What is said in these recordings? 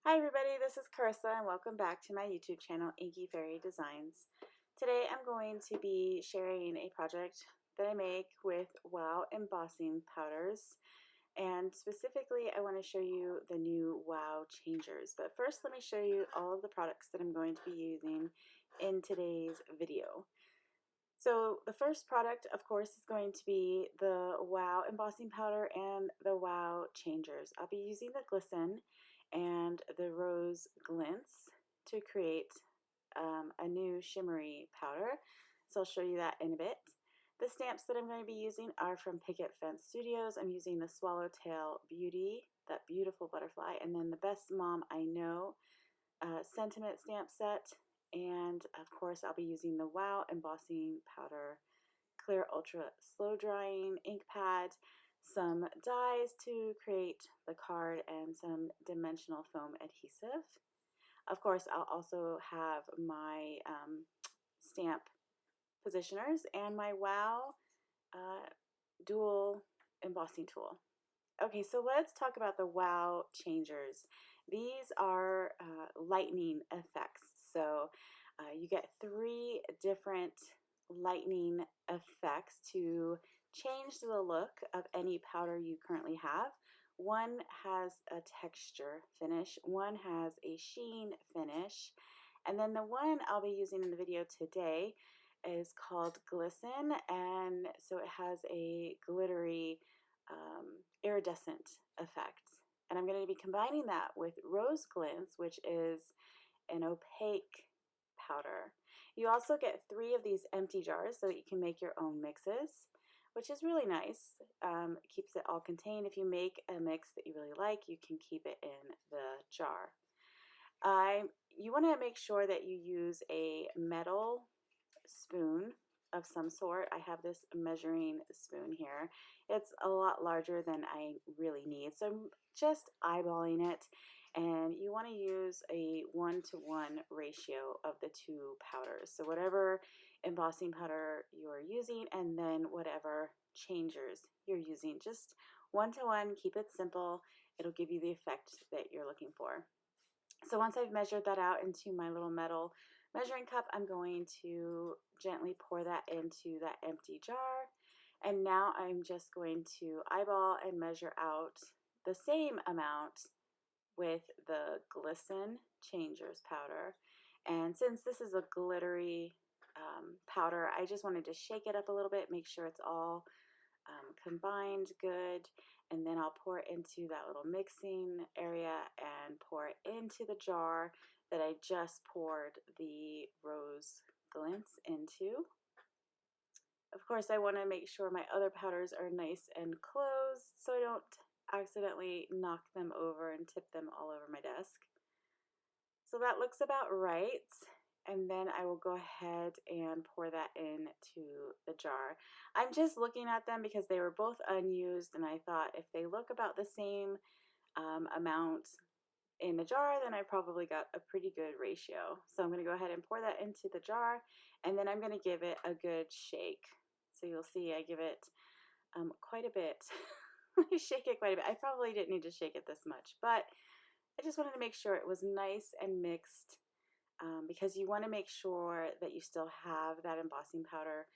Hi everybody, this is Carissa and welcome back to my YouTube channel, Inky Fairy Designs. Today I'm going to be sharing a project that I make with Wow embossing powders, and specifically I want to show you the new Wow Changers. But first let me show you all of the products that I'm going to be using in today's video. So the first product, of course, is going to be the Wow embossing powder and the Wow Changers. I'll be using the Glisten and the Rose Glintz to create a new shimmery powder. So I'll show you that in a bit. The stamps that I'm going to be using are from Picket Studios. I'm using the Swallowtail Beauty, that beautiful butterfly, and then the Best Mom I Know sentiment stamp set. And of course I'll be using the Wow embossing powder, clear ultra slow drying ink pad, some dies to create the card, and some dimensional foam adhesive. Of course I'll also have my stamp positioners and my Wow dual embossing tool. Okay, so let's talk about the Wow Changers. These are lightning effects. So you get 3 different lightning effects to change the look of any powder you currently have. One has a texture finish, one has a sheen finish, and then the one I'll be using in the video today is called Glisten, and so it has a glittery iridescent effect. And I'm going to be combining that with Rose Glintz, which is an opaque powder. You also get 3 of these empty jars so that you can make your own mixes, which is really nice. It keeps it all contained. If you make a mix that you really like, you can keep it in the jar. You want to make sure that you use a metal spoon of some sort. I have this measuring spoon here. It's a lot larger than I really need, so I'm just eyeballing it, and you want to use a 1-to-1 ratio of the 2 powders. So whatever embossing powder you're using and then whatever changers you're using, just 1-to-1, keep it simple. It'll give you the effect that you're looking for. So once I've measured that out into my little metal measuring cup, I'm going to gently pour that into that empty jar. And now I'm just going to eyeball and measure out the same amount with the Glisten Changers powder. And since this is a glittery powder, I just wanted to shake it up a little bit, make sure it's all combined good, and then I'll pour it into that little mixing area and pour it into the jar that I just poured the Rose Glintz into. Of course, I want to make sure my other powders are nice and closed so I don't accidentally knock them over and tip them all over my desk. So that looks about right. And then I will go ahead and pour that into the jar. I'm just looking at them because they were both unused, and I thought if they look about the same amount in the jar, then I probably got a pretty good ratio. So I'm going to go ahead and pour that into the jar, and then I'm going to give it a good shake. So you'll see I give it quite a bit. I shake it quite a bit. I probably didn't need to shake it this much, but I just wanted to make sure it was nice and mixed, because you want to make sure that you still have that embossing powder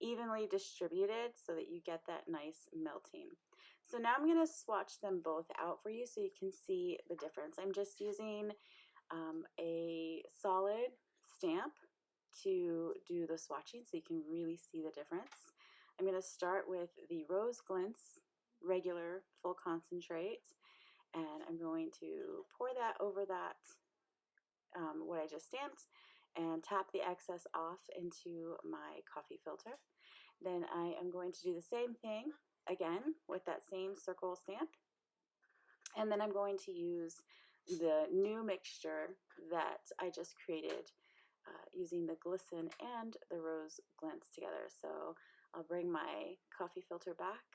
evenly distributed so that you get that nice melting. So now I'm going to swatch them both out for you so you can see the difference. I'm just using a solid stamp to do the swatching so you can really see the difference. I'm going to start with the Rose Glintz regular full concentrate, and I'm going to pour that over that what I just stamped and tap the excess off into my coffee filter. Then I am going to do the same thing again with that same circle stamp, and then I'm going to use the new mixture that I just created using the Glisten and the Rose Glintz together. So I'll bring my coffee filter back,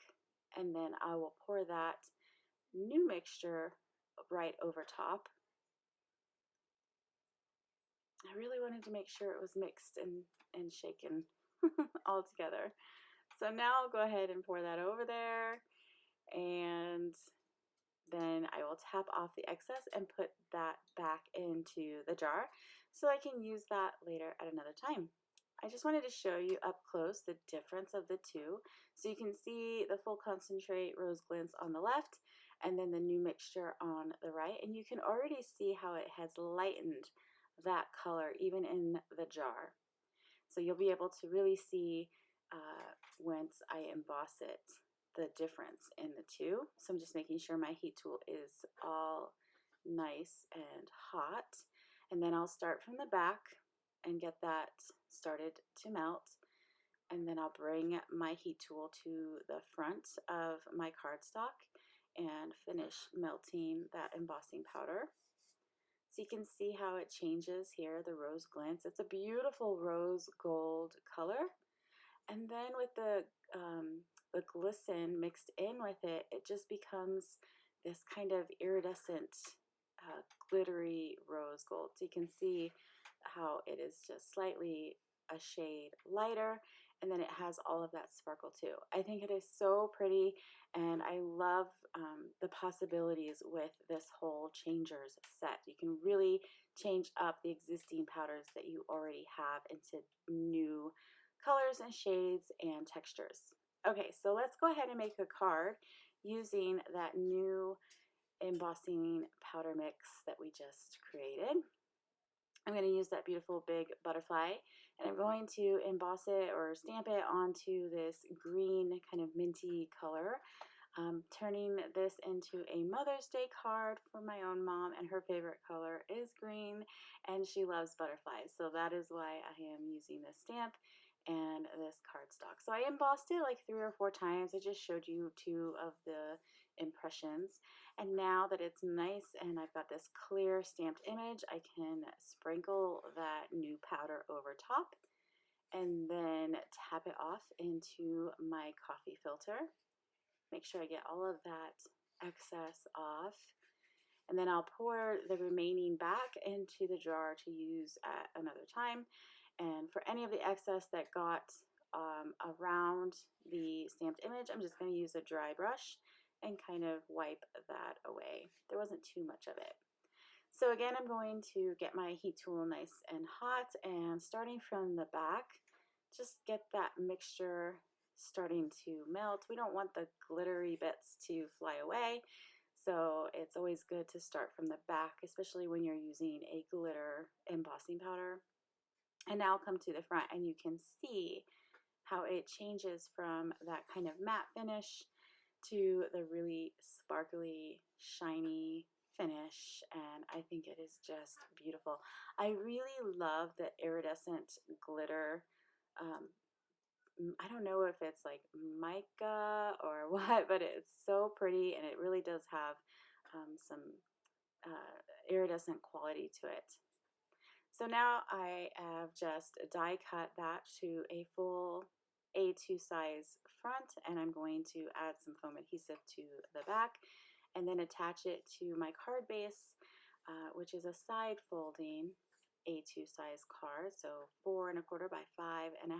and then I will pour that new mixture right over top. I really wanted to make sure it was mixed and shaken all together. So now I'll go ahead and pour that over there, and then I will tap off the excess and put that back into the jar so I can use that later at another time. I just wanted to show you up close the difference of the two. So you can see the full concentrate rose Glintz on the left and then the new mixture on the right. And you can already see how it has lightened that color even in the jar. So you'll be able to really see once I emboss it, the difference in the two. So I'm just making sure my heat tool is all nice and hot. And then I'll start from the back and get that started to melt. And then I'll bring my heat tool to the front of my cardstock and finish melting that embossing powder. So you can see how it changes here, the rose Glintz. It's a beautiful rose gold color. And then with the glisten mixed in with it, it just becomes this kind of iridescent, glittery rose gold. So you can see how it is just slightly a shade lighter, and then it has all of that sparkle too. I think it is so pretty, and I love the possibilities with this whole Changers set. You can really change up the existing powders that you already have into new colors and shades and textures. Okay, so let's go ahead and make a card using that new embossing powder mix that we just created. I'm going to use that beautiful big butterfly, and I'm going to emboss it or stamp it onto this green kind of minty color. Turning this into a Mother's Day card for my own mom, and her favorite color is green, and she loves butterflies, so that is why I am using this stamp and this cardstock. So I embossed it like 3 or 4 times. I just showed you 2 of the impressions, and now that it's nice and I've got this clear stamped image, I can sprinkle that new powder over top and then tap it off into my coffee filter. Make sure I get all of that excess off, and then I'll pour the remaining back into the jar to use at another time. And for any of the excess that got around the stamped image, I'm just going to use a dry brush and kind of wipe that away. There wasn't too much of it. So again, I'm going to get my heat tool nice and hot, and starting from the back, just get that mixture starting to melt. We don't want the glittery bits to fly away, so it's always good to start from the back, especially when you're using a glitter embossing powder. And now I'll come to the front, and you can see how it changes from that kind of matte finish to the really sparkly, shiny finish, and I think it is just beautiful. I really love the iridescent glitter. I don't know if it's like mica or what, but it's so pretty, and it really does have some iridescent quality to it. So now I have just die cut that to a full A2 size front, and I'm going to add some foam adhesive to the back and then attach it to my card base, which is a side folding A2 size card, so 4 1/4 by 5 1/2.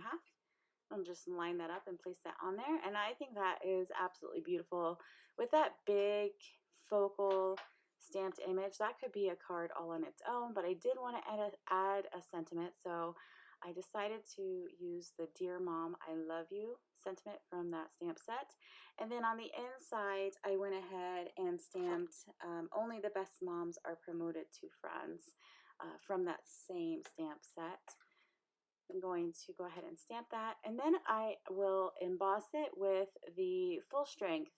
I'll just line that up and place that on there, and I think that is absolutely beautiful. With that big focal stamped image, that could be a card all on its own, but I did want to add a sentiment, so I decided to use the Dear Mom, I Love You sentiment from that stamp set. And then on the inside, I went ahead and stamped Only the Best Moms Are Promoted to Friends from that same stamp set. I'm going to go ahead and stamp that, and then I will emboss it with the full strength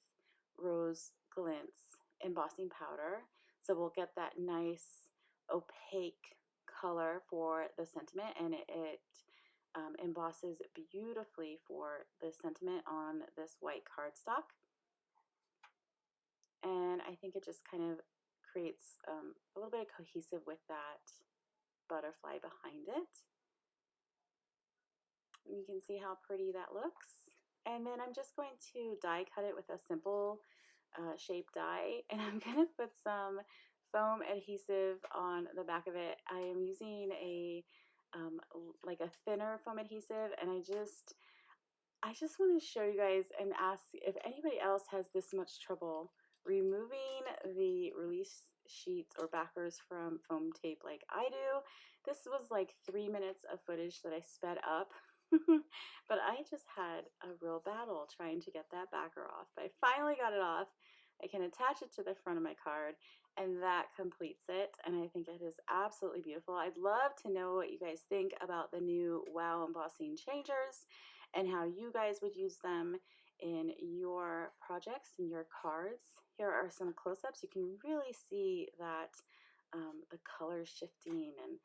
rose Glintz embossing powder. So we'll get that nice opaque color for the sentiment, and it embosses beautifully for the sentiment on this white cardstock. And I think it just kind of creates a little bit of cohesive with that butterfly behind it. You can see how pretty that looks. And then I'm just going to die cut it with a simple shape die, and I'm going to put some foam adhesive on the back of it. I am using a like a thinner foam adhesive, and I just want to show you guys and ask if anybody else has this much trouble removing the release sheets or backers from foam tape like I do. This was like 3 minutes of footage that I sped up. But I just had a real battle trying to get that backer off. But I finally got it off. I can attach it to the front of my card, and that completes it. And I think it is absolutely beautiful. I'd love to know what you guys think about the new Wow Embossing Changers and how you guys would use them in your projects and your cards. Here are some close-ups. You can really see that the colors shifting, and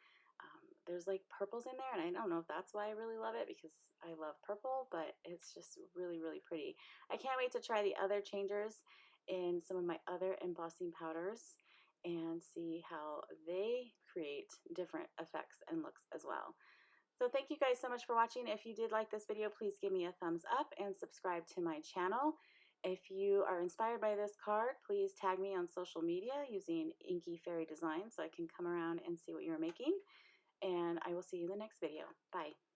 there's like purples in there, and I don't know if that's why I really love it, because I love purple, but it's just really, really pretty. I can't wait to try the other changers in some of my other embossing powders and see how they create different effects and looks as well. So thank you guys so much for watching. If you did like this video, please give me a thumbs up and subscribe to my channel. If you are inspired by this card, please tag me on social media using Inky Fairy Designs so I can come around and see what you're making. And I will see you in the next video. Bye.